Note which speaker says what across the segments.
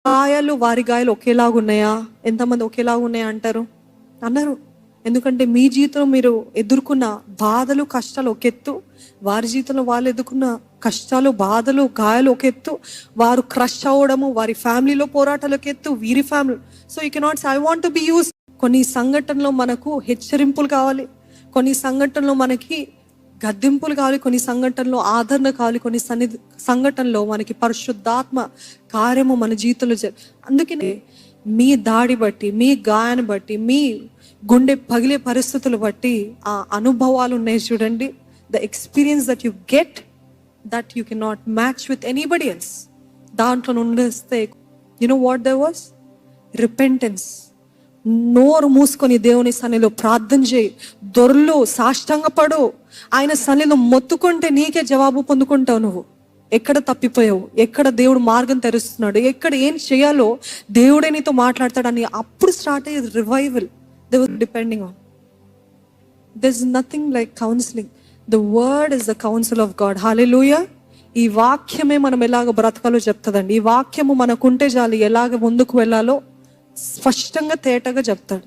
Speaker 1: గాయాలు వారి గాయాలు ఒకేలాగా ఉన్నాయా? ఎంతమంది ఒకేలాగా ఉన్నాయా అంటారు? అన్నారు. ఎందుకంటే మీ జీవితంలో మీరు ఎదుర్కొన్న బాధలు కష్టాలు ఒక ఎత్తు, వారి జీవితంలో వాళ్ళు ఎదుర్కొన్న కష్టాలు బాధలు గాయాలు ఒక ఎత్తు, వారు క్రష్ అవ్వడము, వారి ఫ్యామిలీలో పోరాటాలు ఒక ఎత్తు, వీరి family. So you cannot say I want to be use. కొన్ని సంఘటనలో మనకు హెచ్చరింపులు కావాలి, కొన్ని సంఘటనలో మనకి గద్దింపులు కావాలి, కొన్ని సంఘటనలో ఆదరణ కావాలి, కొన్ని సంఘటనలో మనకి పరిశుద్ధాత్మ కార్యము మన జీవితంలో అందుకనే మీ దాడి బట్టి, మీ గాయాన్ని బట్టి, మీ గుండె పగిలే పరిస్థితులు బట్టి ఆ అనుభవాలు ఉన్నాయి చూడండి. The experience that you get that you can not match with anybody else. దాంట్లో నుండిస్తే you know what there was? Repentance. నోరు మూసుకొని దేవుని సన్నిధిలో ప్రార్థన చేయి, దొర్లు, సాష్టాంగపడు, ఆయన సన్నిధిలో మొత్తుకుంటే నీకే జవాబు పొందుకుంటావు. నువ్వు ఎక్కడ తప్పిపోయావు, ఎక్కడ దేవుడు మార్గం తెరుస్తున్నాడు, ఎక్కడ ఏం చేయాలో దేవుడే నీతో మాట్లాడతాడని అప్పుడు స్టార్ట్ అయ్యేది revival. They were depending on. There is nothing like counselling. The word is the counsel of God. Hallelujah. ఈ వాక్యమే మనం ఎలాగ బ్రతకాలో చెప్తుందండి. ఈ వాక్యము మనకుంటే చాలు ఎలాగ ముందుకు వెళ్ళాలో స్పష్టంగా తేటగా చెప్తాడు.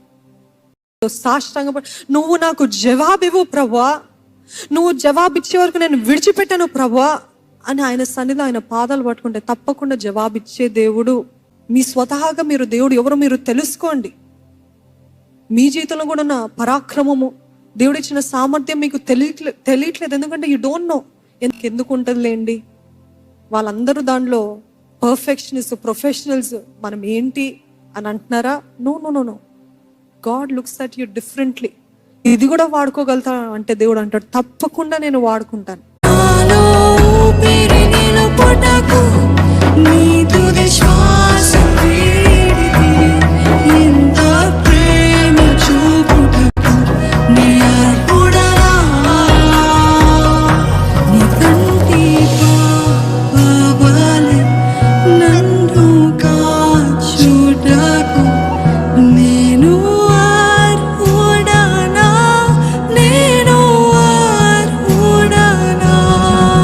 Speaker 1: సాష్టాంగ నువ్వు నాకు జవాబివ్వు ప్రభువా, నువ్వు జవాబిచ్చే వరకు నేను విడిచిపెట్టాను ప్రభువా అని ఆయన సన్నిధిలో ఆయన పాదాలు పట్టుకుంటే తప్పకుండా జవాబిచ్చే దేవుడు. మీ స్వతహాగా మీరు దేవుడు ఎవరో మీరు తెలుసుకోండి. మీ జీవితంలో కూడా ఉన్న పరాక్రమము, దేవుడిచ్చిన సామర్థ్యం మీకు తెలియట్లేదు. ఎందుకంటే యూ డోంట్ నో. ఎందుకు ఉంటుంది లేండి, వాళ్ళందరూ దాంట్లో పర్ఫెక్షనిస్ట్ ప్రొఫెషనల్స్, మనం ఏంటి అని అంటున్నారా? No no no no. God looks at you differently. ఇది కూడా వాడుకోగలుగుతా అంటే దేవుడు అంటాడు తప్పకుండా నేను వాడుకుంటాను.